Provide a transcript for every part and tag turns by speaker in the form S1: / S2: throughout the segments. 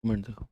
S1: Minute देखो।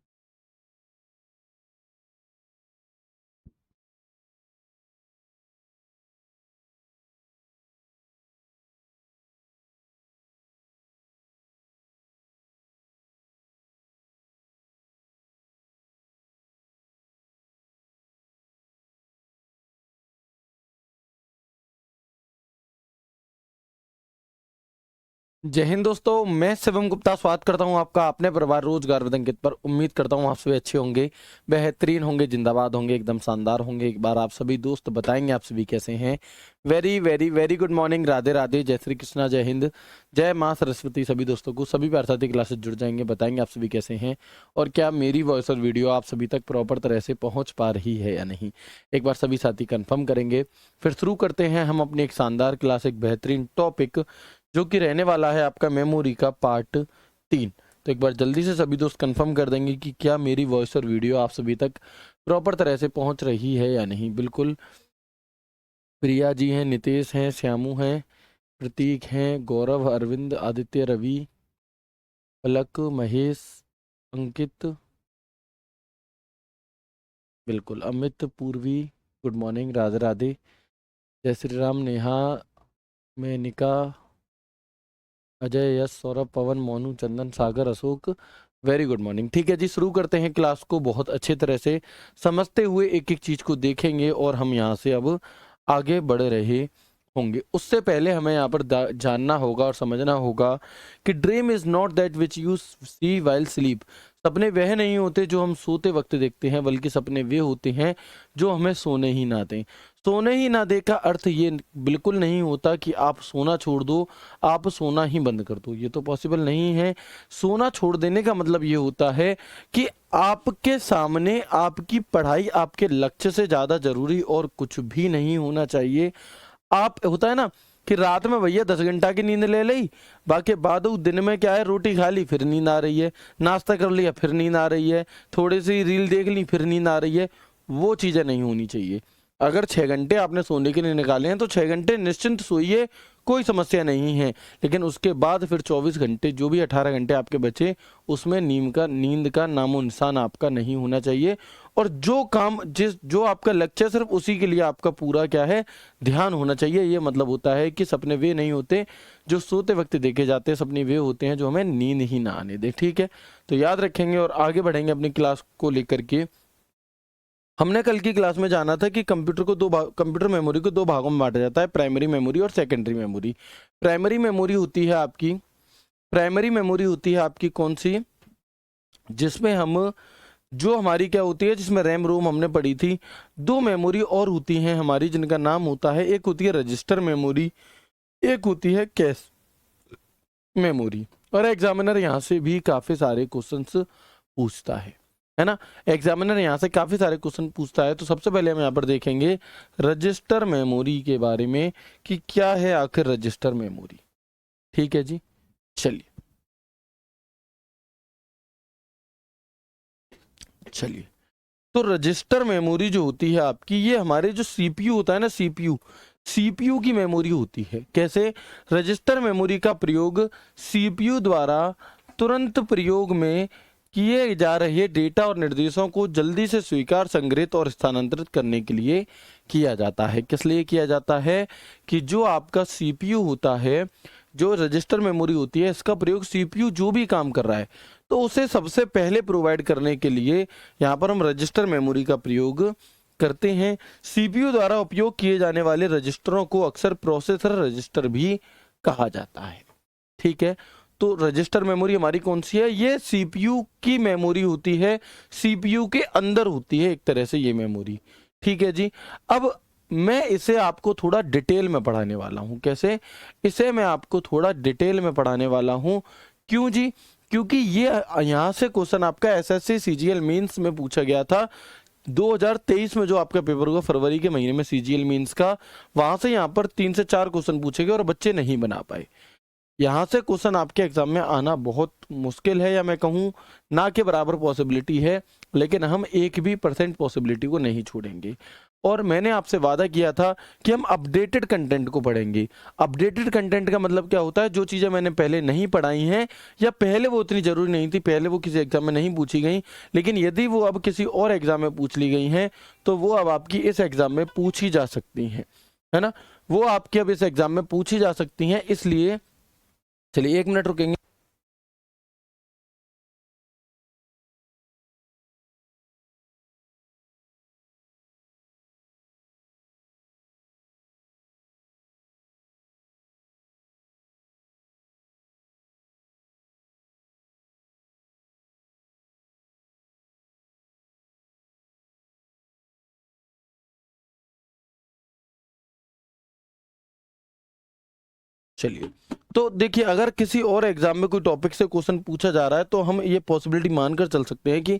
S1: जय हिंद दोस्तों, मैं शिवम गुप्ता स्वागत करता हूं आपका अपने परिवार रोजगार विद अंकित पर। उम्मीद करता हूं आप सभी अच्छे होंगे, बेहतरीन होंगे, जिंदाबाद होंगे, एकदम शानदार होंगे। एक बार आप सभी दोस्त बताएंगे आप सभी कैसे हैं। Very very very good morning, Radhe Radhe, जय श्री कृष्णा, जय हिंद, जय माँ सरस्वती। सभी दोस्तों को सभी प्यार साथी क्लासेस जुड़ जाएंगे, बताएंगे आप सभी कैसे हैं और क्या मेरी वॉइस और वीडियो आप सभी तक प्रॉपर तरह से पहुँच पा रही है या नहीं। एक बार सभी साथी कन्फर्म करेंगे, फिर शुरू करते हैं हम अपनी एक शानदार क्लास, एक बेहतरीन टॉपिक जो कि रहने वाला है आपका मेमोरी का पार्ट 3। तो एक बार जल्दी से सभी दोस्त कंफर्म कर देंगे कि क्या मेरी वॉइस और वीडियो आप सभी तक प्रॉपर तरह से पहुंच रही है या नहीं। बिल्कुल, प्रिया जी हैं, नितेश हैं, श्यामू हैं, प्रतीक हैं, गौरव, अरविंद, आदित्य, रवि, पलक, महेश, अंकित, बिल्कुल, अमित, पूर्वी, गुड मॉर्निंग, राधे राधे, जय श्री राम, नेहा, मेनिका, अजय, यश, सौरभ, पवन, मोनू, चंदन, सागर, अशोक, वेरी गुड मॉर्निंग। ठीक है जी, शुरू करते हैं क्लास को। बहुत अच्छे तरह से समझते हुए एक एक चीज को देखेंगे और हम यहाँ से अब आगे बढ़ रहे होंगे। उससे पहले हमें यहाँ पर जानना होगा और समझना होगा कि dream is not that which you see while sleep. सपने वह नहीं होते जो हम सोते वक्त देखते हैं, बल्कि सपने वे होते हैं जो हमें सोने ही ना दें। सोने ही ना दे का अर्थ ये बिल्कुल नहीं होता कि आप सोना छोड़ दो, आप सोना ही बंद कर दो, ये तो पॉसिबल नहीं है। सोना छोड़ देने का मतलब ये होता है कि आपके सामने आपकी पढ़ाई आपके लक्ष्य से ज़्यादा जरूरी और कुछ भी नहीं होना चाहिए। आप होता है ना कि रात में भैया 10 घंटा की नींद ले ली, बाकी बाद दिन में क्या है, रोटी खा ली फिर नींद आ रही है, नाश्ता कर लिया फिर नींद आ रही है, थोड़ी सी रील देख ली फिर नींद आ रही है। वो चीज़ें नहीं होनी चाहिए। अगर 6 घंटे आपने सोने के लिए निकाले हैं तो 6 घंटे निश्चिंत सोइए, कोई समस्या नहीं है। लेकिन उसके बाद फिर 24 घंटे, जो भी 18 घंटे आपके बचे, उसमें नींद का नामो निशान आपका नहीं होना चाहिए। और जो काम जो आपका लक्ष्य है, सिर्फ उसी के लिए आपका पूरा क्या है, ध्यान होना चाहिए। ये मतलब होता है कि सपने वे नहीं होते जो सोते वक्त देखे जाते हैं, सपने वे होते हैं जो हमें नींद ही ना आने दे। ठीक है, तो याद रखेंगे और आगे बढ़ेंगे अपनी क्लास को लेकर के। हमने कल की क्लास में जाना था कि कंप्यूटर मेमोरी को 2 भागों में बांटा जाता है, प्राइमरी मेमोरी और सेकेंडरी मेमोरी। प्राइमरी मेमोरी होती है आपकी कौन सी, जिसमें हम जो हमारी क्या होती है, जिसमें रैम रोम हमने पढ़ी थी। 2 मेमोरी और होती हैं हमारी, जिनका नाम होता है, एक होती है रजिस्टर मेमोरी, एक होती है कैश मेमोरी। और एग्जामिनर यहाँ से भी काफी सारे क्वेश्चंस पूछता है ना। एग्जामिनर यहाँ से काफी सारे क्वेश्चन पूछता है। तो सबसे पहले हम यहाँ पर देखेंगे रजिस्टर मेमोरी के बारे में कि क्या है आखिर रजिस्टर मेमोरी। ठीक है जी, चलिए चलिए। तो रजिस्टर मेमोरी जो होती है आपकी, ये हमारे जो सीपीयू होता है ना, सीपीयू की मेमोरी होती है। कैसे? रजिस्टर मेमोरी का प्रयोग सीपीयू द्वारा तुरंत प्रयोग में किए जा रहे डेटा और निर्देशों को जल्दी से स्वीकार, संग्रहित और स्थानांतरित करने के लिए किया जाता है। किस लिए किया जाता है? कि जो आपका सीपीयू होता है, जो रजिस्टर मेमोरी होती है, इसका प्रयोग सीपीयू जो भी काम कर रहा है तो उसे सबसे पहले प्रोवाइड करने के लिए यहाँ पर हम रजिस्टर मेमोरी का प्रयोग करते हैं। सीपीयू द्वारा उपयोग किए जाने वाले रजिस्टरों को अक्सर प्रोसेसर रजिस्टर भी कहा जाता है। ठीक है, तो रजिस्टर मेमोरी हमारी कौन सी है? ये सीपीयू की मेमोरी होती है, सीपीयू के अंदर होती है एक तरह से ये मेमोरी। ठीक है जी। अब मैं इसे आपको थोड़ा डिटेल में पढ़ाने वाला हूं। कैसे? इसे मैं आपको थोड़ा डिटेल में पढ़ाने वाला हूं। क्यों जी? क्योंकि ये यहाँ से क्वेश्चन आपका एसएससी सीजीएल मेंस में पूछा गया था 2023 में, जो आपका पेपर हुआ फरवरी के महीने में सीजीएल मेंस का। वहां से यहाँ पर 3 से 4 क्वेश्चन पूछे गए और बच्चे नहीं बना पाए। यहाँ से क्वेश्चन आपके एग्जाम में आना बहुत मुश्किल है, या मैं कहूँ ना के बराबर पॉसिबिलिटी है। लेकिन हम 1% पॉसिबिलिटी को नहीं छोड़ेंगे। और मैंने आपसे वादा किया था कि हम अपडेटेड कंटेंट को पढ़ेंगे। अपडेटेड कंटेंट का मतलब क्या होता है, जो चीज़ें मैंने पहले नहीं पढ़ाई हैं या पहले वो उतनी ज़रूरी नहीं थी, पहले वो किसी एग्जाम में नहीं पूछी गई, लेकिन यदि वो अब किसी और एग्जाम में पूछ ली गई हैं तो वो अब आपकी इस एग्जाम में पूछी जा सकती हैं, है ना। वो आपके अब इस एग्जाम में पूछी जा सकती हैं, इसलिए चलिए 1 मिनट रुकेंगे। चलिए, तो देखिए, अगर किसी और एग्जाम में कोई टॉपिक से क्वेश्चन पूछा जा रहा है तो हम ये पॉसिबिलिटी मानकर चल सकते हैं कि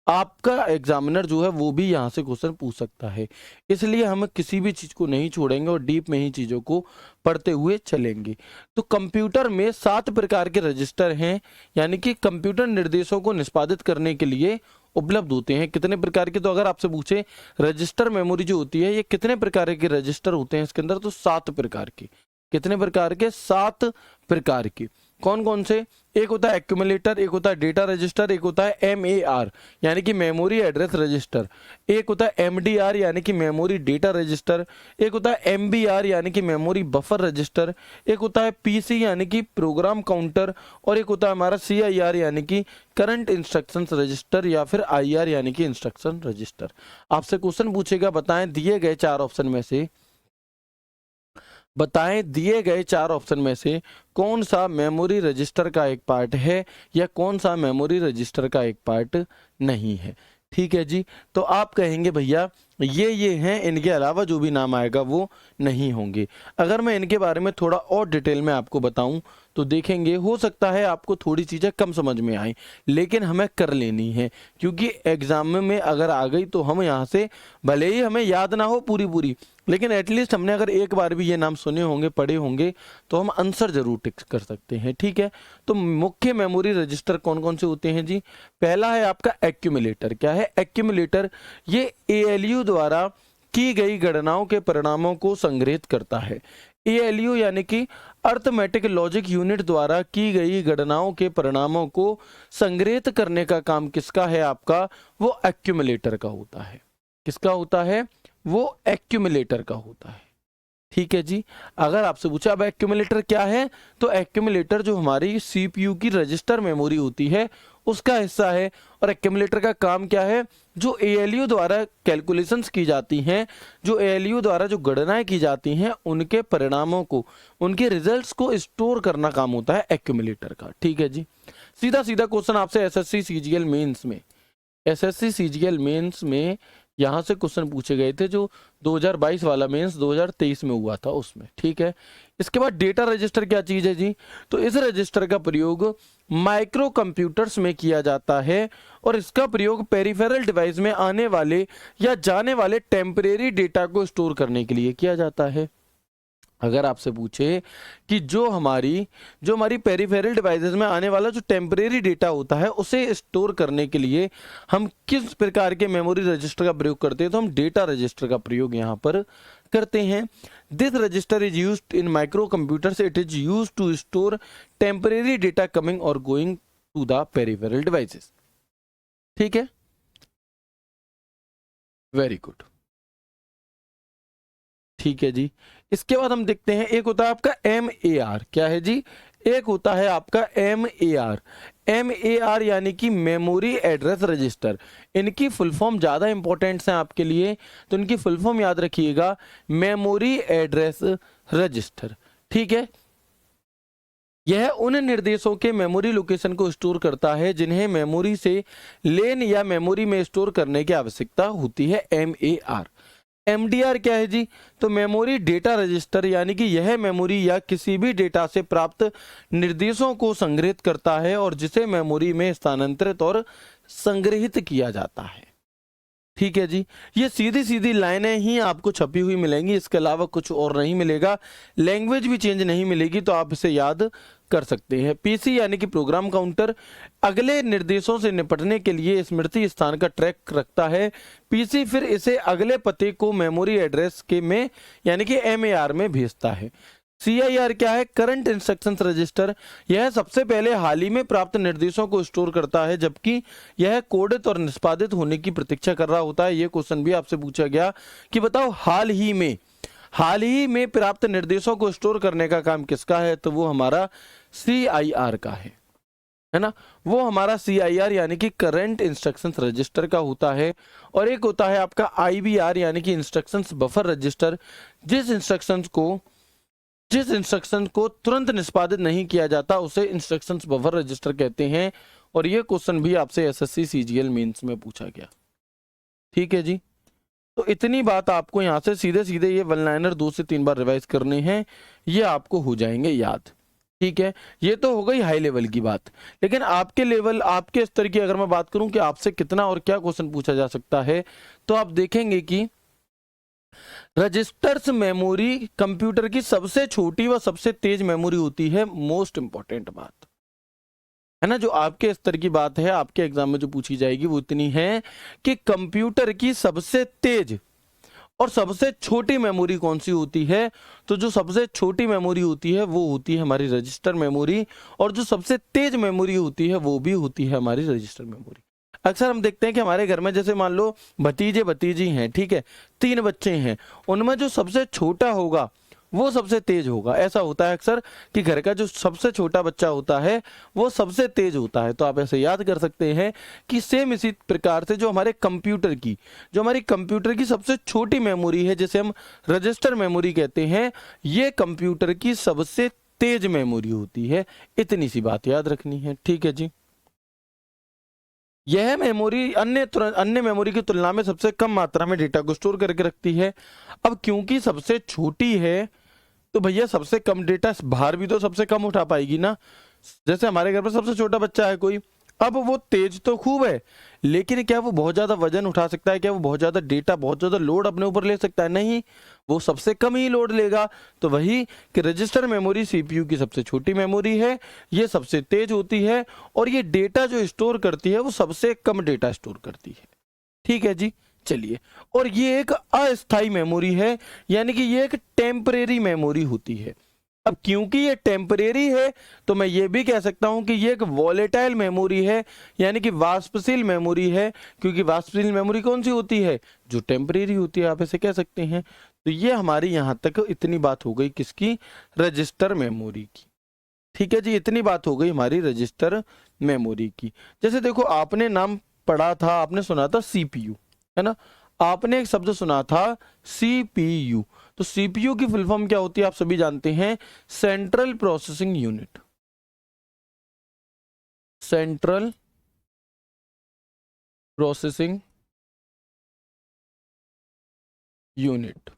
S1: आपका एग्जामिनर जो है वो भी यहाँ से क्वेश्चन पूछ सकता है। इसलिए हम किसी भी चीज़ को नहीं छोड़ेंगे और डीप में ही चीज़ों को पढ़ते हुए चलेंगे। तो कंप्यूटर में 7 प्रकार के रजिस्टर हैं, यानी कि कंप्यूटर निर्देशों को निष्पादित करने के लिए उपलब्ध होते हैं। कितने प्रकार के, तो अगर आपसे पूछे रजिस्टर मेमोरी जो होती है ये कितने प्रकार के रजिस्टर होते हैं इसके अंदर, तो 7 प्रकार के। कितने प्रकार के? 7 प्रकार के। कौन कौन से? एक होता है एक्यूमुलेटर, एक होता है डेटा रजिस्टर, एक होता है MAR यानी कि मेमोरी एड्रेस रजिस्टर, एक होता है MDR यानी कि मेमोरी डेटा रजिस्टर, एक होता है MBR यानी कि मेमोरी बफर रजिस्टर, एक होता है PC यानी कि प्रोग्राम काउंटर, और एक होता है हमारा CIR यानी कि करंट इंस्ट्रक्शन रजिस्टर, या फिर IR यानी कि इंस्ट्रक्शन रजिस्टर। आपसे क्वेश्चन पूछेगा, बताएं दिए गए 4 ऑप्शन में से, बताएं दिए गए 4 ऑप्शन में से कौन सा मेमोरी रजिस्टर का एक पार्ट है या कौन सा मेमोरी रजिस्टर का एक पार्ट नहीं है। ठीक है जी, तो आप कहेंगे भैया ये हैं, इनके अलावा जो भी नाम आएगा वो नहीं होंगे। अगर मैं इनके बारे में थोड़ा और डिटेल में आपको बताऊं तो देखेंगे, हो सकता है आपको थोड़ी चीज़ें कम समझ में आए, लेकिन हमें कर लेनी है, क्योंकि एग्जाम में अगर आ गई तो हम यहाँ से भले ही हमें याद ना हो पूरी पूरी, लेकिन एटलीस्ट हमने अगर एक बार भी ये नाम सुने होंगे, पढ़े होंगे, तो हम आंसर जरूर टिक कर सकते हैं। ठीक है, तो मुख्य मेमोरी रजिस्टर कौन कौन से होते हैं जी? पहला है आपका एक्यूमुलेटर। क्या है एक्यूमुलेटर? ये ALU द्वारा की गई गणनाओं के परिणामों को संग्रहित करता है। ALU यानी कि अर्थमेटिक लॉजिक यूनिट द्वारा की गई गणनाओं के परिणामों को संग्रहित करने का काम किसका है? आपका वो एक्यूमुलेटर का होता है। किसका होता है? वो एक्यूमुलेटर का होता है। ठीक है जी, अगर आपसे पूछा अब एक्यूमुलेटर क्या है, तो एक्यूमुलेटर जो हमारी CPU की रजिस्टर मेमोरी होती है उसका हिस्सा है। और एक्यूमुलेटर का काम क्या है? जो ALU द्वारा कैलकुलेशंस की जाती हैं, जो ALU द्वारा जो गणनाएं की जाती हैं, उनके परिणामों को, उनके रिजल्ट्स को स्टोर करना काम होता है एक्यूमुलेटर का। ठीक है जी, सीधा सीधा क्वेश्चन आपसे SSC CGL मेंस में, SSC CGL मेंस में यहाँ से क्वेश्चन पूछे गए थे, जो 2022 वाला मेंस 2023 में हुआ था उसमें। ठीक है, इसके बाद डेटा रजिस्टर क्या चीज़ है जी? तो इस रजिस्टर का प्रयोग माइक्रो कंप्यूटर्स में किया जाता है और इसका प्रयोग पेरिफेरल डिवाइस में आने वाले या जाने वाले टेम्परेरी डेटा को स्टोर करने के लिए किया जाता है। अगर आपसे पूछे कि जो हमारी पेरिफेरल डिवाइसेस में आने वाला जो टेम्परेरी डेटा होता है उसे स्टोर करने के लिए हम किस प्रकार के मेमोरी रजिस्टर का प्रयोग करते हैं, तो हम डेटा रजिस्टर का प्रयोग यहाँ पर करते हैं। This register is used in microcomputers, it is used to store temporary data coming और going to the peripheral devices. ठीक है, वेरी गुड। ठीक है जी, इसके बाद हम देखते हैं, एक होता है आपका MAR। क्या है जी? एक होता है आपका MAR। MAR यानी कि मेमोरी एड्रेस रजिस्टर। इनकी फुल फॉर्म ज़्यादा इंपॉर्टेंट्स हैं आपके लिए, तो इनकी फुल फॉर्म याद रखिएगा, मेमोरी एड्रेस रजिस्टर। ठीक है, यह उन निर्देशों के मेमोरी लोकेशन को स्टोर करता है जिन्हें मेमोरी से लेन या मेमोरी में स्टोर करने की आवश्यकता होती है। MAR। MDR क्या है जी? तो मेमोरी डेटा रजिस्टर, यानी कि यह मेमोरी या किसी भी डेटा से प्राप्त निर्देशों को संग्रहित करता है और जिसे मेमोरी में स्थानांतरित और संग्रहित किया जाता है। ठीक है जी, ये सीधी सीधी लाइनें ही आपको छपी हुई मिलेंगी, इसके अलावा कुछ और नहीं मिलेगा। लैंग्वेज भी चेंज नहीं मिलेगी, तो आप इसे याद कर सकते हैं। पीसी यानी कि प्रोग्राम काउंटर अगले निर्देशों से निपटने के लिए स्मृति स्थान का ट्रैक रखता है। पीसी फिर इसे अगले पते को मेमोरी एड्रेस के में यानी कि एमएआर में भेजता है। CIR क्या है? Current instructions register. यह सबसे पहले हाल ही में प्राप्त निर्देशों को स्टोर करता है, जबकि यह कोडित और निष्पादित होने की प्रतीक्षा कर रहा होता है। यह क्वेश्चन भी आपसे पूछा गया कि बताओ हाल ही में प्राप्त निर्देशों को स्टोर करने का काम किसका है? तो वो हमारा CIR का है ना। वो हमारा CIR यानी कि करंट इंस्ट्रक्शंस रजिस्टर का होता है। और एक होता है आपका IBR यानी कि इंस्ट्रक्शंस बफर रजिस्टर। जिस इंस्ट्रक्शन को तुरंत निष्पादित नहीं किया जाता उसे इंस्ट्रक्शंस बफर रजिस्टर कहते हैं। और ये क्वेश्चन भी आपसे SSC CGL मेंस में पूछा गया। ठीक है जी, तो इतनी बात आपको यहाँ से सीधे सीधे ये वन लाइनर 2 से 3 बार रिवाइज करने हैं, ये आपको हो जाएंगे याद। ठीक है, ये तो हो गई हाई लेवल की बात। लेकिन आपके लेवल, आपके स्तर की अगर मैं बात करूं कि आपसे कितना और क्या क्वेश्चन पूछा जा सकता है, तो आप देखेंगे कि रजिस्टर्स मेमोरी कंप्यूटर की सबसे छोटी व सबसे तेज मेमोरी होती है। मोस्ट इंपॉर्टेंट बात है ना, जो आपके स्तर की बात है, आपके एग्जाम में जो पूछी जाएगी वो इतनी है कि कंप्यूटर की सबसे तेज और सबसे छोटी मेमोरी कौन सी होती है? तो जो सबसे छोटी मेमोरी होती है वो होती है हमारी रजिस्टर मेमोरी, और जो सबसे तेज मेमोरी होती है वो भी होती है हमारी रजिस्टर मेमोरी। अक्सर हम देखते हैं कि हमारे घर में जैसे मान लो भतीजे भतीजी हैं, ठीक है, 3 बच्चे हैं, उनमें जो सबसे छोटा होगा वो सबसे तेज होगा। ऐसा होता है अक्सर कि घर का जो सबसे छोटा बच्चा होता है वो सबसे तेज होता है। तो आप ऐसे याद कर सकते हैं कि सेम इसी प्रकार से जो हमारी कंप्यूटर की सबसे छोटी मेमोरी है, जिसे हम रजिस्टर मेमोरी कहते हैं, ये कंप्यूटर की सबसे तेज मेमोरी होती है। इतनी सी बात याद रखनी है। ठीक है जी, यह मेमोरी अन्य मेमोरी की तुलना में सबसे कम मात्रा में डेटा को स्टोर करके रखती है। अब क्योंकि सबसे छोटी है तो भैया सबसे कम डेटा भार भी तो सबसे कम उठा पाएगी ना। जैसे हमारे घर पर सबसे छोटा बच्चा है कोई, अब वो तेज तो खूब है, लेकिन क्या वो बहुत ज्यादा वजन उठा सकता है? क्या वो बहुत ज्यादा डेटा, बहुत ज्यादा लोड अपने ऊपर ले सकता है? नहीं, वो सबसे कम ही लोड लेगा। तो वही कि रजिस्टर मेमोरी CPU की सबसे छोटी मेमोरी है, ये सबसे तेज होती है, और ये डेटा जो स्टोर करती है वो सबसे कम डेटा स्टोर करती है। ठीक है जी, चलिए, और ये एक अस्थायी मेमोरी है, यानी कि ये एक टेम्परेरी मेमोरी होती है। अब क्योंकि ये टेम्परेरी है तो मैं ये भी कह सकता हूं कि ये एक वॉलेटाइल मेमोरी है, यानी कि वाष्पशील मेमोरी है। क्योंकि वाष्पशील मेमोरी कौन सी होती है? जो टेम्परेरी होती है, आप ऐसे कह सकते हैं। तो ये हमारी यहां तक इतनी बात हो गई किसकी? रजिस्टर मेमोरी की। ठीक है जी, इतनी बात हो गई हमारी रजिस्टर मेमोरी की। जैसे देखो, आपने नाम पढ़ा था, आपने सुना था CPU, है ना, आपने एक शब्द सुना था CPU। तो CPU की फुल फॉर्म क्या होती है आप सभी जानते हैं? Central processing unit. Central processing unit.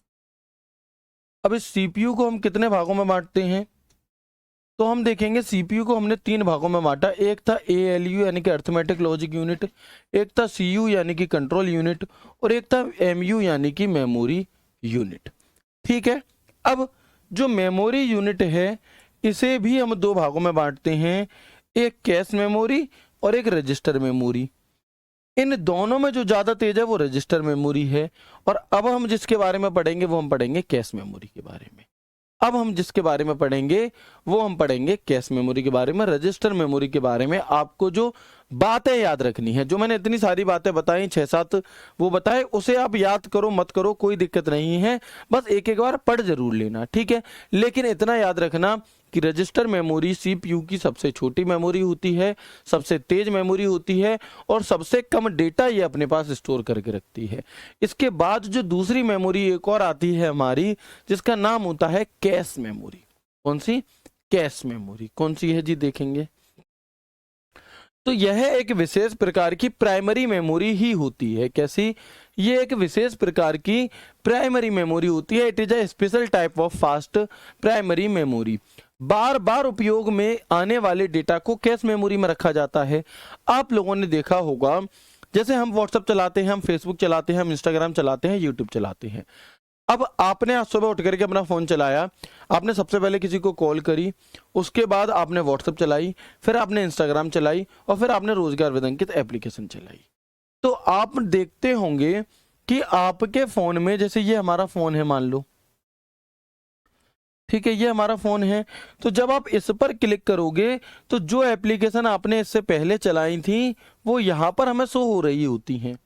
S1: अब इस CPU को हम कितने भागों में बांटते हैं? तो हम देखेंगे CPU को हमने 3 भागों में बांटा। एक था ALU यानी कि अर्थमेटिक लॉजिक यूनिट, एक था CU यानी कि कंट्रोल यूनिट, और एक था MU यानी कि मेमोरी यूनिट। ठीक है, अब जो मेमोरी यूनिट है इसे भी हम 2 भागों में बांटते हैं, एक कैश मेमोरी और एक रजिस्टर मेमोरी। इन दोनों में जो ज्यादा तेज है वो रजिस्टर मेमोरी है। और अब हम जिसके बारे में पढ़ेंगे वो हम पढ़ेंगे कैश मेमोरी के बारे में। अब हम जिसके बारे में पढ़ेंगे वो हम पढ़ेंगे कैश मेमोरी के बारे में। रजिस्टर मेमोरी के बारे में आपको जो बातें याद रखनी है, जो मैंने इतनी सारी बातें बताई, 6-7 वो बताए, उसे आप याद करो मत करो कोई दिक्कत नहीं है, बस एक एक बार पढ़ जरूर लेना। ठीक है, लेकिन इतना याद रखना कि रजिस्टर मेमोरी CPU की सबसे छोटी मेमोरी होती है, सबसे तेज मेमोरी होती है, और सबसे कम डेटा ये अपने पास स्टोर करके रखती है। इसके बाद जो दूसरी मेमोरी एक और आती है हमारी, जिसका नाम होता है कैश मेमोरी। कौन सी? Cache memory. कौन सी है जी? देखेंगे तो यह एक विशेष प्रकार की प्राइमरी मेमोरी ही होती है। कैसी? ये एक विशेष प्रकार की प्राइमरी मेमोरी होती है। It is a special type of fast primary memory. बार बार उपयोग में आने वाले डेटा को कैश मेमोरी में रखा जाता है। आप लोगों ने देखा होगा, जैसे हम व्हाट्सएप चलाते हैं, हम फेसबुक चलाते हैं, हम इंस्टाग्राम चलाते हैं, यूट्यूब चलाते हैं। अब आपने आज सुबह उठ करके अपना फ़ोन चलाया, आपने सबसे पहले किसी को कॉल करी, उसके बाद आपने व्हाट्सएप चलाई, फिर आपने इंस्टाग्राम चलाई और फिर आपने रोजगार विदंकित एप्लीकेशन चलाई। तो आप देखते होंगे कि आपके फ़ोन में, जैसे ये हमारा फ़ोन है मान लो, ठीक है, ये हमारा फ़ोन है, तो जब आप इस पर क्लिक करोगे तो जो एप्लीकेशन आपने इससे पहले चलाई थी वो यहाँ पर हमें शो हो रही होती हैं।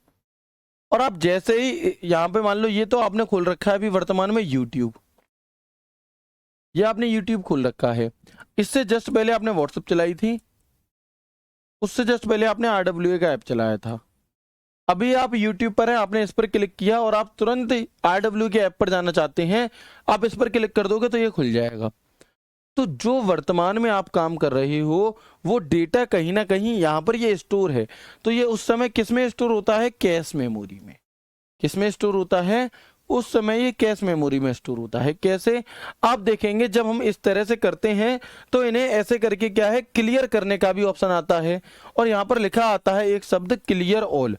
S1: और आप जैसे ही यहाँ पे मान लो, ये तो आपने खोल रखा है अभी वर्तमान में यूट्यूब, ये आपने यूट्यूब खोल रखा है, इससे जस्ट पहले आपने व्हाट्सएप चलाई थी, उससे जस्ट पहले आपने RWA का ऐप चलाया था। अभी आप यूट्यूब पर हैं, आपने इस पर क्लिक किया और आप तुरंत RWA के ऐप पर जाना चाहते हैं, आप इस पर क्लिक कर दोगे तो ये खुल जाएगा। तो जो वर्तमान में आप काम कर रहे हो वो डेटा कहीं ना कहीं यहाँ पर ये स्टोर है। तो ये उस समय किस में स्टोर होता है? कैश मेमोरी में। किस में स्टोर होता है? उस समय ये कैश मेमोरी में स्टोर होता है। कैसे? आप देखेंगे जब हम इस तरह से करते हैं तो इन्हें ऐसे करके क्या है, क्लियर करने का भी ऑप्शन आता है और यहाँ पर लिखा आता है एक शब्द क्लियर ऑल,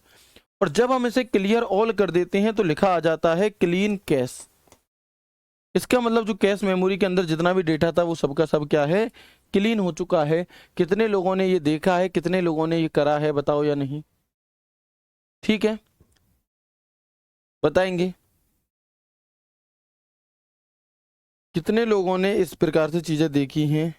S1: और जब हम इसे क्लियर ऑल कर देते हैं तो लिखा आ जाता है क्लीन कैश। इसका मतलब जो कैश मेमोरी के अंदर जितना भी डेटा था वो सबका सब क्या है, क्लीन हो चुका है। कितने लोगों ने ये देखा है, कितने लोगों ने ये करा है, बताओ या नहीं? ठीक है, बताएंगे कितने लोगों ने इस प्रकार से चीजें देखी हैं?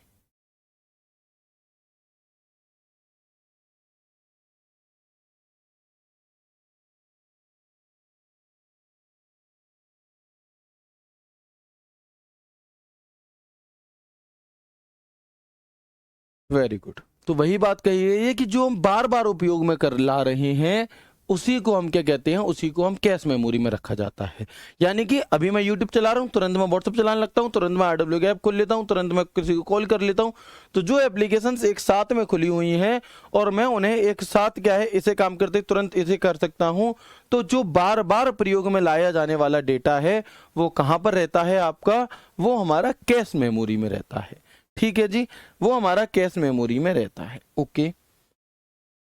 S1: Very good. तो वही बात कही गई है कि जो हम बार बार उपयोग में कर ला रहे हैं उसी को हम क्या कहते हैं, उसी को हम कैश मेमोरी में रखा जाता है। यानी कि अभी मैं यूट्यूब चला रहा हूँ, तुरंत मैं व्हाट्सएप चलाने लगता हूँ, तुरंत मैं RWA ऐप खोल लेता हूँ, तुरंत मैं किसी को कॉल कर लेता हूँ। तो जो एप्लीकेशंस एक साथ में खुली हुई हैं और मैं उन्हें एक साथ क्या है, इसे काम करते तुरंत इसे कर सकता हूँ। तो जो बार बार प्रयोग में लाया जाने वाला डेटा है वो कहाँ पर रहता है आपका? वो हमारा कैश मेमोरी में रहता है। ठीक है जी, वो हमारा कैश मेमोरी में रहता है। ओके,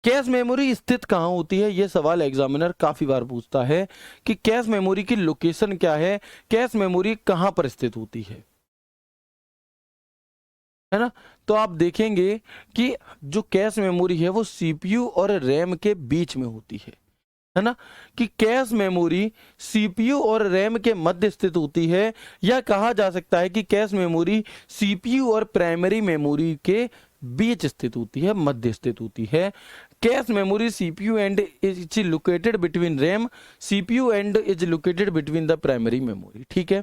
S1: कैश मेमोरी स्थित कहाँ होती है? ये सवाल एग्जामिनर काफी बार पूछता है कि कैश मेमोरी की लोकेशन क्या है, कैश मेमोरी कहाँ पर स्थित होती है ना? तो आप देखेंगे कि जो कैश मेमोरी है वो CPU और रैम के बीच में होती है ना? कि कैश मेमोरी CPU और रैम के मध्य स्थित होती है, या कहा जा सकता है कि कैश मेमोरी CPU और प्राइमरी मेमोरी के बीच स्थित होती है, मध्य स्थित होती है। Cache memory CPU and is located between RAM, CPU and is located between the primary memory। ठीक है,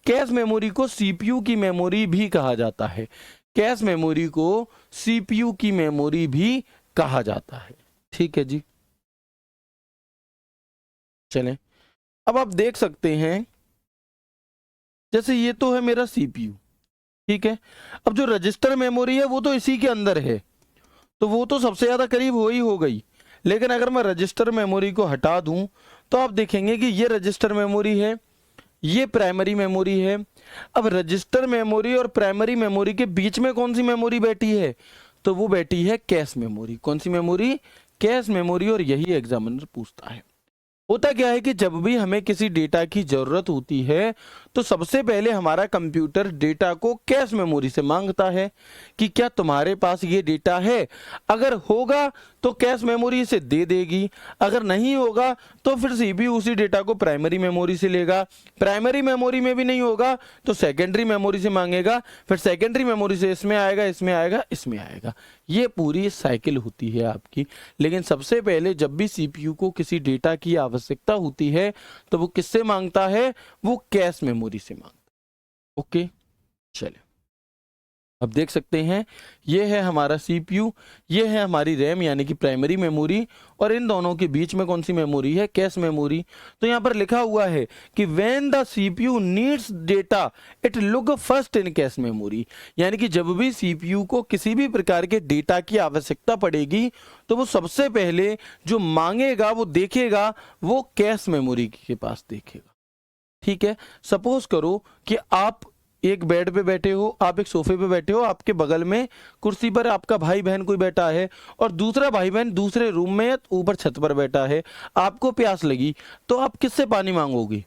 S1: कैश मेमोरी को CPU की मेमोरी भी कहा जाता है, कैश मेमोरी को CPU की मेमोरी भी कहा जाता है। ठीक है जी, चलें अब आप देख सकते हैं जैसे ये तो है मेरा CPU, ठीक है। अब जो रजिस्टर मेमोरी है वो तो इसी के अंदर है, तो वो तो सबसे ज्यादा करीब हो गई। लेकिन अगर मैं रजिस्टर मेमोरी को हटा दूं तो आप देखेंगे कि ये रजिस्टर मेमोरी है, ये प्राइमरी मेमोरी है। अब रजिस्टर मेमोरी और प्राइमरी मेमोरी के बीच में कौन सी मेमोरी बैठी है? तो वो बैठी है कैश मेमोरी। कौन सी मेमोरी? Cache memory. और यही एग्जामिनर पूछता है। होता क्या है कि जब भी हमें किसी डेटा की जरूरत होती है तो सबसे पहले हमारा कंप्यूटर डेटा को कैश मेमोरी से मांगता है कि क्या तुम्हारे पास ये डेटा है। अगर होगा तो कैश मेमोरी इसे दे देगी, अगर नहीं होगा तो फिर CPU उसी डेटा को प्राइमरी मेमोरी से लेगा। प्राइमरी मेमोरी में भी नहीं होगा तो सेकेंडरी मेमोरी से मांगेगा, फिर सेकेंडरी मेमोरी से इसमें आएगा, इसमें आएगा, इसमें आएगा। ये पूरी साइकिल होती है आपकी। लेकिन सबसे पहले जब भी CPU को किसी डेटा की आवश्यकता होती है तो वो किससे मांगता है? वो कैश मेमोरी से मांगता है। ओके, चलिए अब देख सकते हैं ये है हमारा CPU, ये है हमारी रैम यानी कि प्राइमरी मेमोरी, और इन दोनों के बीच में कौन सी मेमोरी है? Cache memory. तो यहाँ पर लिखा हुआ है कि when the CPU needs data it look first in cache memory, यानी कि जब भी CPU को किसी भी प्रकार के डेटा की आवश्यकता पड़ेगी तो वो सबसे पहले जो मांगेगा वो देखेगा वो कैश मेमोरी के पास देखेगा। ठीक है, सपोज करो कि आप एक बेड पे बैठे हो, आप एक सोफे पे बैठे हो, आपके बगल में कुर्सी पर आपका भाई बहन कोई बैठा है और दूसरा भाई बहन दूसरे रूम में ऊपर छत पर बैठा है। आपको प्यास लगी तो आप किससे पानी मांगोगे?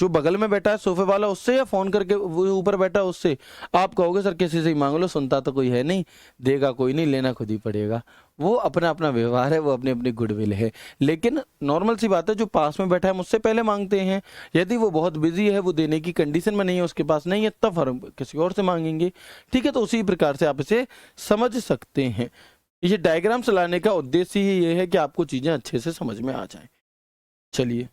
S1: जो बगल में बैठा है सोफे वाला उससे, या फोन करके वो ऊपर बैठा है उससे? आप कहोगे सर किसी से ही मांग लो, सुनता तो कोई है नहीं, देगा कोई नहीं, लेना खुद ही पड़ेगा। वो अपना अपना व्यवहार है, वो अपनी अपनी गुडविल है। लेकिन नॉर्मल सी बात है, जो पास में बैठा है मुझसे पहले मांगते हैं। यदि वो बहुत बिजी है, वो देने की कंडीशन में नहीं है, उसके पास नहीं है, तब हम किसी और से मांगेंगे। ठीक है, तो उसी प्रकार से आप इसे समझ सकते हैं। ये डायग्राम चलाने का उद्देश्य ही ये है कि आपको चीजें अच्छे से समझ में आ जाए। चलिए,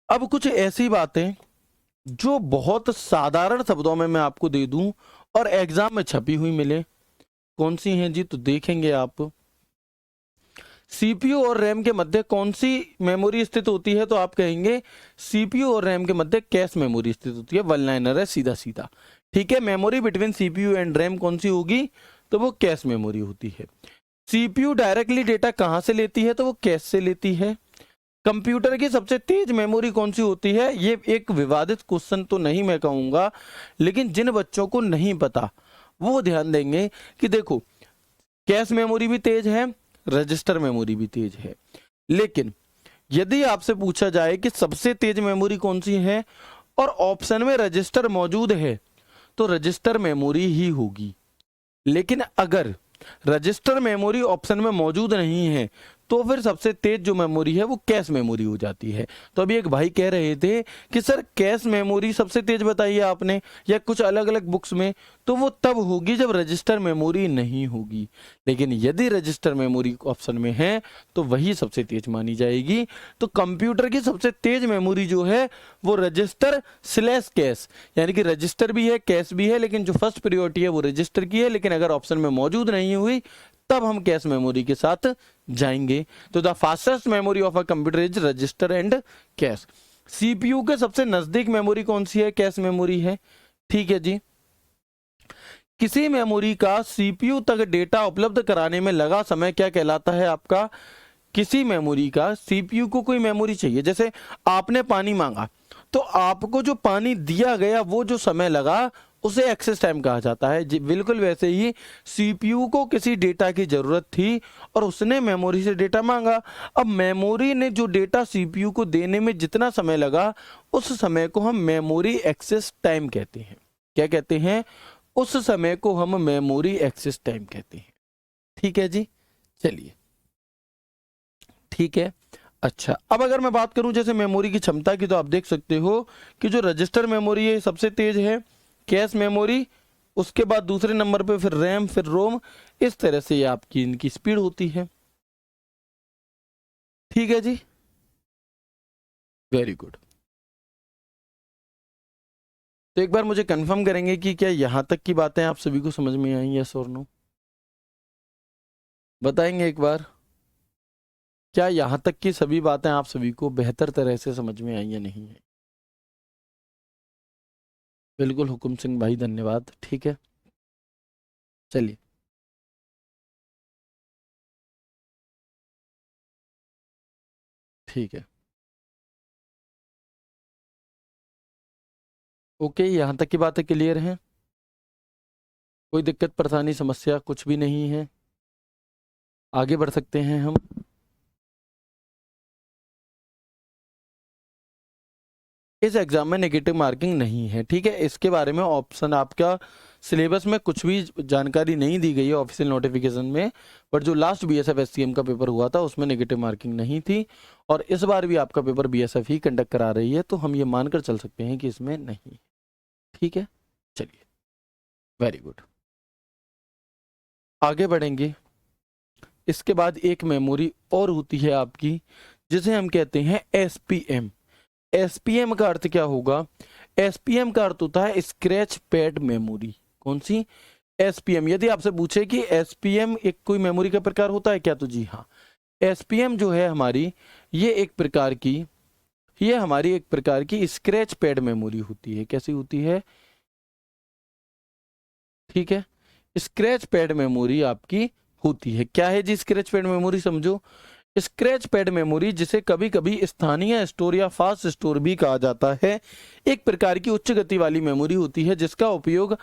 S1: अब कुछ ऐसी बातें जो बहुत साधारण शब्दों में मैं आपको दे दूं और एग्जाम में छपी हुई मिले, कौन सी हैं जी? तो देखेंगे आप, सीपीयू और रैम के मध्य कौन सी मेमोरी स्थित होती है? तो आप कहेंगे सीपीयू और रैम के मध्य कैश मेमोरी स्थित होती है। वन लाइनर है, सीधा सीधा। ठीक है, memory between CPU and RAM कौन सी होगी? तो वो कैश मेमोरी होती है। सीपीयू डायरेक्टली डेटा कहां से लेती है? तो वो कैश से लेती है। कंप्यूटर की सबसे तेज मेमोरी कौन सी होती है? ये एक विवादित क्वेश्चन तो नहीं मैं कहूंगा, लेकिन जिन बच्चों को नहीं पता वो ध्यान देंगे कि देखो, कैश मेमोरी भी तेज है, रजिस्टर मेमोरी भी तेज है। लेकिन यदि आपसे पूछा जाए कि सबसे तेज मेमोरी कौन सी है और ऑप्शन में रजिस्टर मौजूद है, तो रजिस्टर मेमोरी ही होगी। लेकिन अगर रजिस्टर मेमोरी ऑप्शन में मौजूद नहीं है, तो फिर सबसे तेज जो मेमोरी है वो कैश मेमोरी हो जाती है। तो अभी एक भाई कह रहे थे कि सर कैश मेमोरी सबसे तेज बताइए आपने, या कुछ अलग अलग बुक्स में, तो वो तब होगी जब रजिस्टर मेमोरी नहीं होगी। लेकिन यदि रजिस्टर मेमोरी ऑप्शन में है तो वही सबसे तेज मानी जाएगी। तो कंप्यूटर की सबसे तेज मेमोरी जो है वो रजिस्टर स्लैश कैश, यानी कि रजिस्टर भी है कैश भी है, लेकिन जो फर्स्ट प्रायोरिटी है वो रजिस्टर की है। लेकिन अगर ऑप्शन में मौजूद नहीं हुई तब हम कैश मेमोरी के साथ जाएंगे। तो the fastest memory of a computer is register and cash. CPU के सबसे नजदीक मेमोरी कौन सी है? कैश मेमोरी है। ठीक है जी। किसी मेमोरी का सीपीयू तक डेटा उपलब्ध कराने में लगा समय क्या कहलाता है आपका? किसी मेमोरी का सीपीयू को कोई मेमोरी चाहिए, जैसे आपने पानी मांगा तो आपको जो पानी दिया गया वो जो समय लगा उसे एक्सेस टाइम कहा जाता है। बिल्कुल वैसे ही सीपीयू को किसी डेटा की जरूरत थी और उसने मेमोरी से डेटा मांगा। अब मेमोरी ने जो डेटा सीपीयू को देने में जितना समय लगा, उस समय को हम मेमोरी एक्सेस टाइम कहते हैं। क्या कहते हैं? उस समय को हम मेमोरी एक्सेस टाइम कहते हैं। ठीक है जी, चलिए ठीक है। अच्छा, अब अगर मैं बात करूं जैसे मेमोरी की क्षमता की, तो आप देख सकते हो कि जो रजिस्टर मेमोरी है सबसे तेज है, कैश मेमोरी, उसके बाद दूसरे नंबर पे फिर रैम, फिर रोम। इस तरह से ये आपकी इनकी स्पीड होती है। ठीक है जी, वेरी गुड। तो एक बार मुझे कंफर्म करेंगे कि क्या यहां तक की बातें आप सभी को समझ में आई, यस और नो? बताएंगे एक बार, क्या यहां तक की सभी बातें आप सभी को बेहतर तरह से समझ में आई या नहीं है? बिल्कुल हुकुम सिंह भाई, धन्यवाद। ठीक है, चलिए ठीक है। ओके, यहाँ तक की बातें क्लियर हैं? कोई दिक्कत परेशानी समस्या कुछ भी नहीं है? आगे बढ़ सकते हैं हम। इस एग्जाम में नेगेटिव मार्किंग नहीं है। ठीक है, इसके बारे में ऑप्शन आपका सिलेबस में कुछ भी जानकारी नहीं दी गई है ऑफिशियल नोटिफिकेशन में। बट जो लास्ट बीएसएफ एससीएम का पेपर हुआ था उसमें नेगेटिव मार्किंग नहीं थी, और इस बार भी आपका पेपर बीएसएफ ही कंडक्ट करा रही है, तो हम ये मानकर चल सकते हैं कि इसमें नहीं। ठीक है, चलिए वेरी गुड, आगे बढ़ेंगे। इसके बाद एक मेमोरी और होती है आपकी, जिसे हम कहते हैं एसपीएम। एसपीएम का अर्थ क्या होगा? एसपीएम का अर्थ होता है स्क्रैच पैड मेमोरी। कौन सी? एसपीएम। यदि आपसे पूछे कि एसपीएम एक कोई मेमोरी का प्रकार होता है क्या, तो जी हाँ, एसपीएम जो है हमारी, ये हमारी एक प्रकार की स्क्रैच पैड मेमोरी होती है। कैसी होती है? ठीक है, स्क्रैच पैड मेमोरी आपकी होती है। क्या है जी स्क्रैच पैड मेमोरी? समझो, स्क्रैच पैड मेमोरी, जिसे कभी कभी स्थानीय स्टोर या फास्ट स्टोर भी कहा जाता है, एक प्रकार की उच्च गति वाली मेमोरी होती है जिसका उपयोग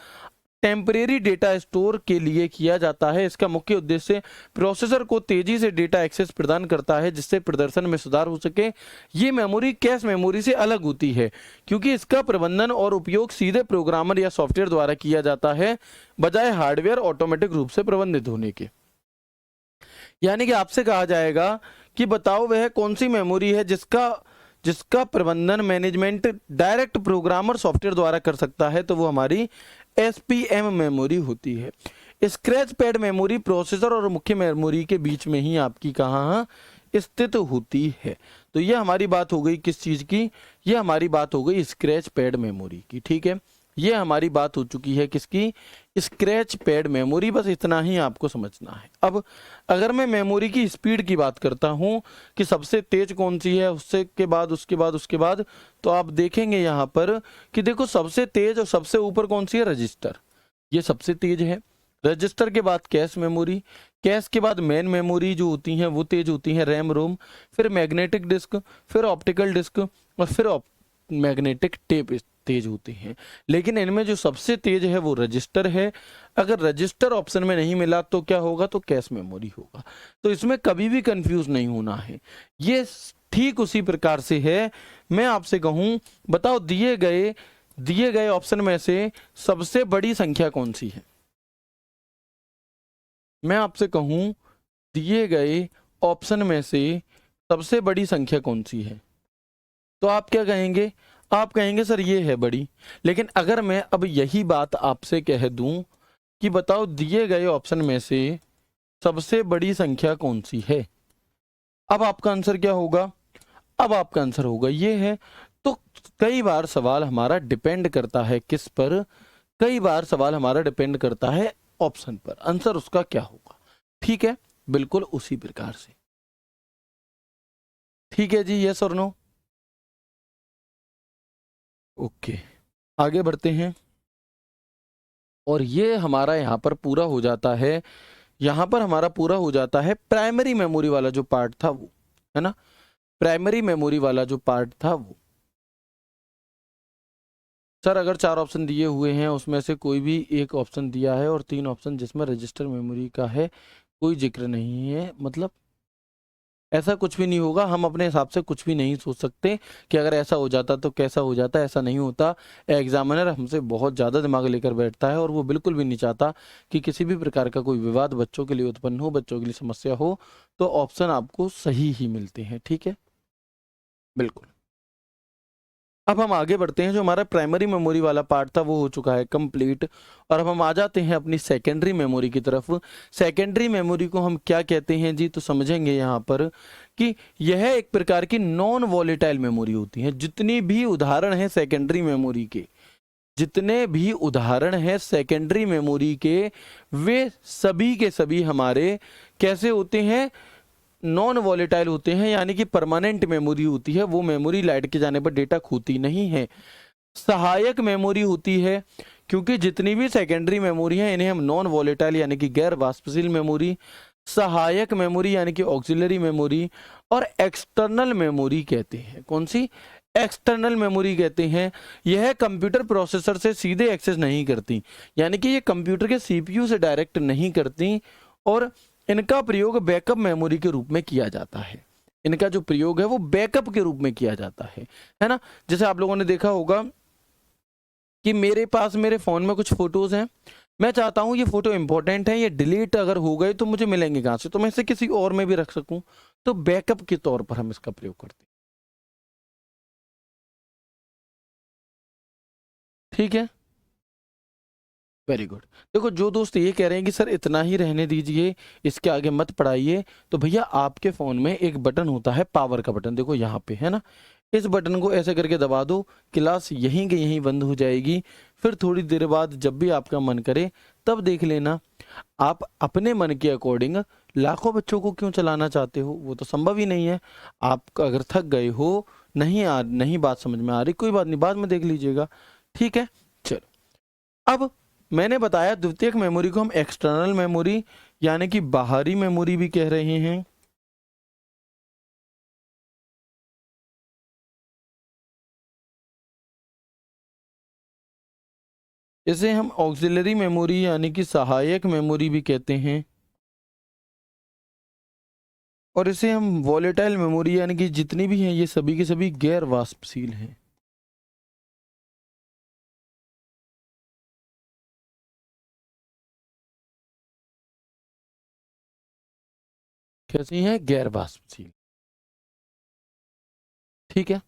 S1: टेम्परेरी डेटा स्टोर के लिए किया जाता है। इसका मुख्य उद्देश्य प्रोसेसर को तेजी से डेटा एक्सेस प्रदान करता है जिससे प्रदर्शन में सुधार हो सके। ये मेमोरी कैश मेमोरी से अलग होती है क्योंकि इसका प्रबंधन और उपयोग सीधे प्रोग्रामर या सॉफ्टवेयर द्वारा किया जाता है बजाय हार्डवेयर ऑटोमेटिक रूप से प्रबंधित होने के। यानी कि आपसे कहा जाएगा कि बताओ वह कौन सी मेमोरी है जिसका प्रबंधन मैनेजमेंट डायरेक्ट प्रोग्रामर सॉफ्टवेयर द्वारा कर सकता है, तो वो हमारी SPM मेमोरी होती है। स्क्रैच पैड मेमोरी प्रोसेसर और मुख्य मेमोरी के बीच में ही आपकी कहाँ स्थित होती है। तो ये हमारी बात हो गई किस चीज़ की, ये हमारी बात हो गई स्क्रैच पैड मेमोरी की। ठीक है, ये हमारी बात हो चुकी है किसकी, स्क्रैच पैड मेमोरी। बस इतना ही आपको समझना है। अब अगर मैं मेमोरी की स्पीड की बात करता हूं कि सबसे तेज कौन सी है, उसके बाद तो आप देखेंगे यहां पर कि देखो सबसे तेज और सबसे ऊपर कौन सी है, रजिस्टर, ये सबसे तेज है। रजिस्टर के बाद कैश मेमोरी, कैश के बाद मेन मेमोरी जो होती हैं वो तेज होती हैं, रैम रोम, फिर मैग्नेटिक डिस्क, फिर ऑप्टिकल डिस्क और फिर मैग्नेटिक टेप तेज होती हैं। लेकिन इनमें जो सबसे तेज है वो रजिस्टर है। अगर रजिस्टर ऑप्शन में नहीं मिला तो क्या होगा, तो कैश मेमोरी होगा। तो इसमें कभी भी कंफ्यूज नहीं होना है। ये ठीक उसी प्रकार से है। मैं आपसे कहूं बताओ दिए गए ऑप्शन में से सबसे बड़ी संख्या कौन सी है। मैं आपसे कहूं दिए गए ऑप्शन में से सबसे बड़ी संख्या कौन सी है, तो आप क्या कहेंगे, आप कहेंगे सर ये है बड़ी। लेकिन अगर मैं अब यही बात आपसे कह दूं कि बताओ दिए गए ऑप्शन में से सबसे बड़ी संख्या कौन सी है, अब आपका आंसर क्या होगा, अब आपका आंसर होगा ये है। तो कई बार सवाल हमारा डिपेंड करता है किस पर, कई बार सवाल हमारा डिपेंड करता है ऑप्शन पर, आंसर उसका क्या होगा। ठीक है, बिल्कुल उसी प्रकार से। ठीक है जी, यस और नो। ओके, आगे बढ़ते हैं। और ये हमारा यहाँ पर पूरा हो जाता है, यहाँ पर हमारा पूरा हो जाता है प्राइमरी मेमोरी वाला जो पार्ट था वो, है ना, प्राइमरी मेमोरी वाला जो पार्ट था वो। सर अगर 4 ऑप्शन दिए हुए हैं उसमें से कोई भी एक ऑप्शन दिया है और 3 ऑप्शन जिसमें रजिस्टर मेमोरी का है कोई जिक्र नहीं है, मतलब ऐसा कुछ भी नहीं होगा। हम अपने हिसाब से कुछ भी नहीं सोच सकते कि अगर ऐसा हो जाता तो कैसा हो जाता, ऐसा नहीं होता। एग्जामिनर हमसे बहुत ज़्यादा दिमाग लेकर बैठता है और वो बिल्कुल भी नहीं चाहता कि किसी भी प्रकार का कोई विवाद बच्चों के लिए उत्पन्न हो, बच्चों के लिए समस्या हो। तो ऑप्शन आपको सही ही मिलते हैं। ठीक है, बिल्कुल। अब हम आगे बढ़ते हैं। जो हमारा प्राइमरी मेमोरी वाला पार्ट था वो हो चुका है कंप्लीट, और अब हम आ जाते हैं अपनी सेकेंडरी मेमोरी की तरफ। सेकेंडरी मेमोरी को हम क्या कहते हैं जी, तो समझेंगे यहाँ पर कि यह एक प्रकार की नॉन वॉलेटाइल मेमोरी होती है। जितनी भी उदाहरण है सेकेंडरी मेमोरी के, जितने भी उदाहरण हैं सेकेंडरी मेमोरी के, वे सभी के सभी हमारे कैसे होते हैं, नॉन वॉलेटाइल होते हैं, यानी कि परमानेंट मेमोरी होती है। वो मेमोरी लाइट के जाने पर डेटा खोती नहीं है, सहायक मेमोरी होती है। क्योंकि जितनी भी सेकेंडरी मेमोरी है इन्हें हम नॉन वॉलेटाइल यानी कि गैर वाष्पशील मेमोरी, सहायक मेमोरी यानी कि ऑक्सिलरी मेमोरी और एक्सटर्नल मेमोरी कहते हैं। कौन सी, एक्सटर्नल मेमोरी कहते हैं। यह कंप्यूटर प्रोसेसर से सीधे एक्सेस नहीं करती, यानी कि ये कंप्यूटर के CPU से डायरेक्ट नहीं करती, और इनका प्रयोग बैकअप मेमोरी के रूप में किया जाता है। इनका जो प्रयोग है वो बैकअप के रूप में किया जाता है ना। जैसे आप लोगों ने देखा होगा कि मेरे पास मेरे फोन में कुछ फोटोज हैं, मैं चाहता हूं ये फोटो इंपॉर्टेंट है, ये डिलीट अगर हो गए तो मुझे मिलेंगे कहां से, तो मैं इसे किसी और में भी रख सकूं। तो बैकअप के तौर पर हम इसका प्रयोग करते हैं। ठीक है, वेरी गुड। देखो जो दोस्त ये कह रहे हैं कि सर इतना ही रहने दीजिए, इसके आगे मत पढ़ाइए, तो भैया आपके फ़ोन में एक बटन होता है पावर का बटन, देखो यहाँ पे है ना, इस बटन को ऐसे करके दबा दो, क्लास यहीं की यहीं बंद हो जाएगी। फिर थोड़ी देर बाद जब भी आपका मन करे तब देख लेना। आप अपने मन के अकॉर्डिंग लाखों बच्चों को क्यों चलाना चाहते हो, वो तो संभव ही नहीं है। आप अगर थक गए हो, नहीं बात समझ में आ रही, कोई बात नहीं, बाद में देख लीजिएगा। ठीक है, चलो। अब मैंने बताया द्वितीयक मेमोरी को हम एक्सटर्नल मेमोरी यानी कि बाहरी मेमोरी भी कह रहे हैं। इसे हम ऑक्सिलरी मेमोरी यानी कि सहायक मेमोरी भी कहते हैं, और इसे हम वॉलेटाइल मेमोरी यानी कि जितनी भी हैं ये सभी के सभी गैर वाष्पशील हैं। कैसी हैं? गैर वाष्पशील। ठीक है,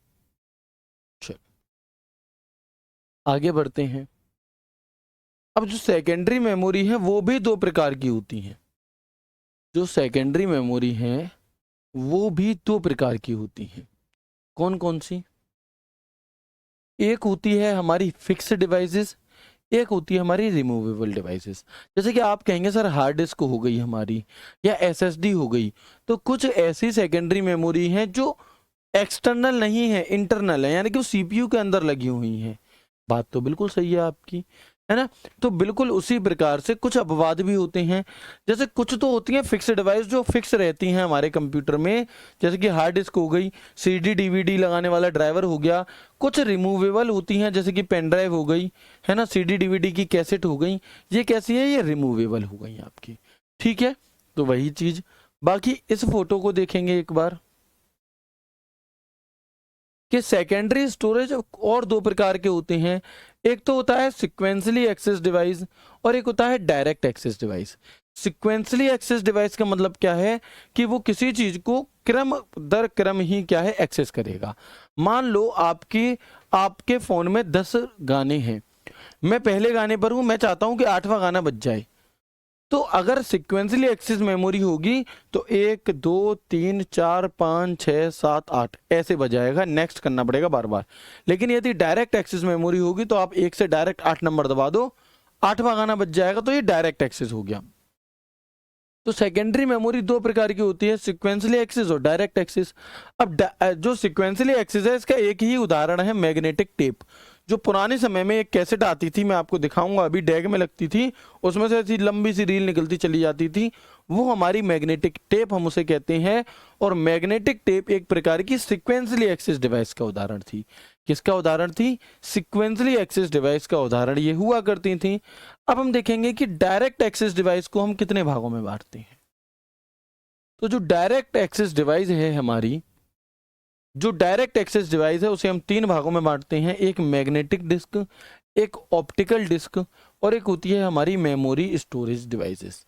S1: चलो आगे बढ़ते हैं। अब जो सेकेंडरी मेमोरी है वो भी दो प्रकार की होती हैं। जो सेकेंडरी मेमोरी है वो भी दो प्रकार की होती हैं। कौन कौन सी? एक होती है हमारी फिक्स्ड डिवाइसेस, एक होती है हमारी रिमूवेबल डिवाइसेस। जैसे कि आप कहेंगे सर हार्ड डिस्क हो गई हमारी या एसएसडी हो गई, तो कुछ ऐसी सेकेंडरी मेमोरी हैं जो एक्सटर्नल नहीं है, इंटरनल है, यानी कि वो सीपीयू के अंदर लगी हुई हैं। बात तो बिल्कुल सही है आपकी, है ना? तो बिल्कुल उसी प्रकार से कुछ अपवाद भी होते हैं। जैसे कुछ तो होती हैं फिक्स डिवाइस जो फिक्स रहती हैं हमारे कंप्यूटर में, जैसे कि हार्ड डिस्क हो गई, सीडी डीवीडी लगाने वाला ड्राइवर हो गया। कुछ रिमूवेबल होती हैं जैसे कि पेन ड्राइव हो गई, है ना, सीडी डीवीडी की कैसेट हो गई। ये कैसी है? ये रिमूवेबल हो गई आपकी। ठीक है, तो वही चीज। बाकी इस फोटो को देखेंगे एक बार कि सेकेंडरी स्टोरेज और दो प्रकार के होते हैं। एक तो होता है सिक्वेंसली एक्सेस डिवाइस और एक होता है direct access device. Sequentially access device का मतलब क्या है कि वो किसी चीज को क्रम दर क्रम ही क्या है एक्सेस करेगा। मान लो आपके फोन में 10 गाने हैं, मैं पहले गाने पर हूं, मैं चाहता हूं कि 8वां गाना बज जाए। तो अगर सिक्वेंसली एक्सेस मेमोरी होगी तो 1 2 3 4 5 6 7 8 ऐसे बजाएगा, नेक्स्ट करना पड़ेगा बार बार। लेकिन यदि डायरेक्ट एक्सेस मेमोरी होगी तो आप 1 से डायरेक्ट 8 नंबर दबा दो, 8वां गाना बज जाएगा, तो ये डायरेक्ट एक्सेस हो गया। तो सेकेंडरी मेमोरी दो प्रकार की होती है, सिक्वेंसली एक्सेस और डायरेक्ट एक्सेस। अब जो सिक्वेंसली एक्सेस है इसका एक ही उदाहरण है मैग्नेटिक टेप। जो पुराने समय में एक कैसेट आती थी, मैं आपको दिखाऊंगा, अभी डैग में लगती थी, उसमें से ऐसी लंबी सी रील निकलती चली जाती थी, वो हमारी मैग्नेटिक टेप हम उसे कहते हैं। और मैग्नेटिक टेप एक प्रकार की सिक्वेंसली एक्सेस डिवाइस का उदाहरण थी। किसका उदाहरण थी? सिक्वेंसली एक्सेस डिवाइस का उदाहरण ये हुआ करती थी। अब हम देखेंगे कि डायरेक्ट एक्सेस डिवाइस को हम कितने भागों में बांटते हैं। तो जो डायरेक्ट एक्सेस डिवाइस है हमारी, जो डायरेक्ट एक्सेस डिवाइस है उसे हम 3 भागों में बांटते हैं। एक मैग्नेटिक डिस्क, एक ऑप्टिकल डिस्क और एक होती है हमारी मेमोरी स्टोरेज डिवाइसेस।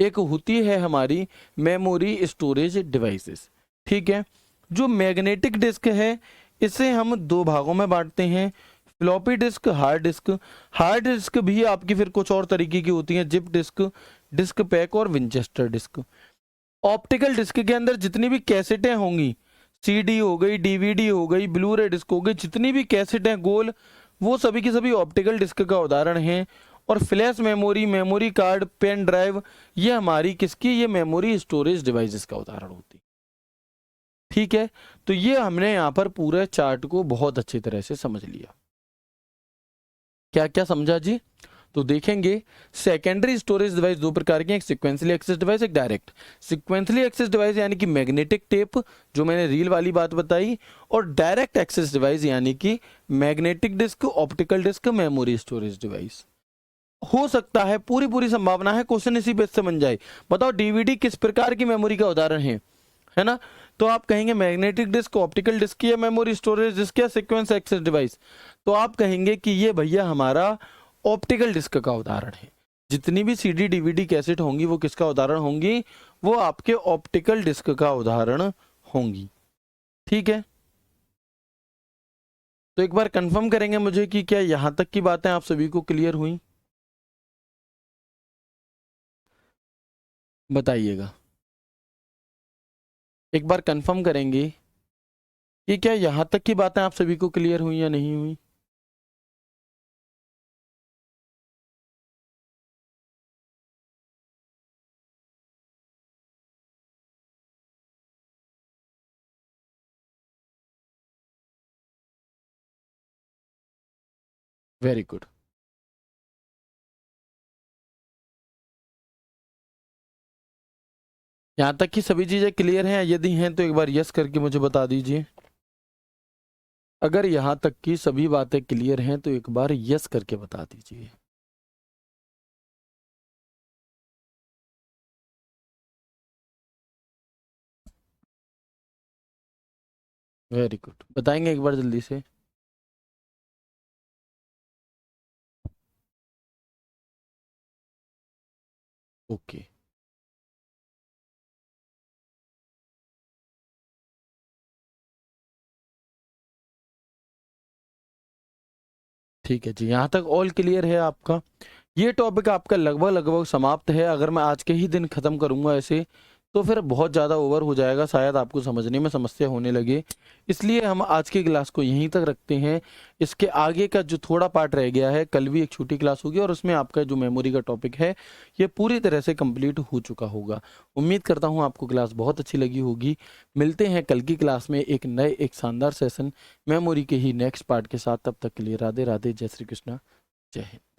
S1: एक होती है हमारी मेमोरी स्टोरेज डिवाइसेस। ठीक है, जो मैग्नेटिक डिस्क है इसे हम 2 भागों में बांटते हैं, floppy disk, hard disk. Hard disk भी आपकी फिर कुछ और तरीके की होती हैं, जिप डिस्क, डिस्क पैक और विंचेस्टर डिस्क। ऑप्टिकल डिस्क के अंदर जितनी भी कैसेटें होंगी, सीडी हो गई, डीवीडी हो गई, ब्लू रे डिस्क हो गई, जितनी भी कैसेटें गोल, वो सभी की सभी ऑप्टिकल डिस्क का उदाहरण हैं। और flash memory, memory card, pen drive, ये हमारी किसकी? ये मेमोरी स्टोरेज डिवाइसेस का उदाहरण होती। ठीक है, तो ये हमने यहाँ पर पूरे चार्ट को बहुत अच्छी तरह से समझ लिया। क्या क्या समझा जी? तो देखेंगे सेकेंडरी स्टोरेज डिवाइस दो प्रकार के, एक सिक्वेंसली एक्सेस डिवाइस, एक डायरेक्ट। सिक्वेंसली एक्सेस डिवाइस यानी कि मैग्नेटिक टेप, जो मैंने रील वाली बात बताई, और डायरेक्ट एक्सेस डिवाइस यानी कि magnetic disk, optical disk, memory storage device. हो सकता है, पूरी संभावना है क्वेश्चन इसी बेस से बन जाए। बताओ डीवीडी किस प्रकार की मेमोरी का उदाहरण है ना? तो आप कहेंगे मैग्नेटिक डिस्क, ऑप्टिकल डिस्क या मेमोरी स्टोरेज डिस्क या सीक्वेंस एक्सेस डिवाइस। तो आप कहेंगे कि ये भैया हमारा ऑप्टिकल डिस्क का उदाहरण है। जितनी भी सीडी डीवीडी कैसेट होंगी वो किसका उदाहरण होंगी? वो आपके ऑप्टिकल डिस्क का उदाहरण होंगी। ठीक है, तो एक बार कंफर्म करेंगे मुझे कि क्या यहां तक की बातें आप सभी को क्लियर हुई? बताइएगा, एक बार कंफर्म करेंगे कि क्या यहां तक की बातें आप सभी को क्लियर हुई या नहीं हुई? Very good. यहाँ तक की सभी चीजें क्लियर हैं? यदि हैं तो एक बार यस करके मुझे बता दीजिए। अगर यहाँ तक की सभी बातें क्लियर हैं तो एक बार यस करके बता दीजिए। वेरी गुड, बताएंगे एक बार जल्दी से। ओके, ठीक है जी, यहाँ तक ऑल क्लियर है आपका। ये टॉपिक आपका लगभग लगभग समाप्त है। अगर मैं आज के ही दिन ख़त्म करूँगा ऐसे, तो फिर बहुत ज़्यादा ओवर हो जाएगा, शायद आपको समझने में समस्या होने लगे। इसलिए हम आज की क्लास को यहीं तक रखते हैं। इसके आगे का जो थोड़ा पार्ट रह गया है, कल भी एक छोटी क्लास होगी और उसमें आपका जो मेमोरी का टॉपिक है ये पूरी तरह से कंप्लीट हो चुका होगा। उम्मीद करता हूँ आपको क्लास बहुत अच्छी लगी होगी। मिलते हैं कल की क्लास में एक नए एक शानदार सेशन मेमोरी के ही नेक्स्ट पार्ट के साथ। तब तक के लिए राधे राधे, जय श्री कृष्णा, जय हिंद।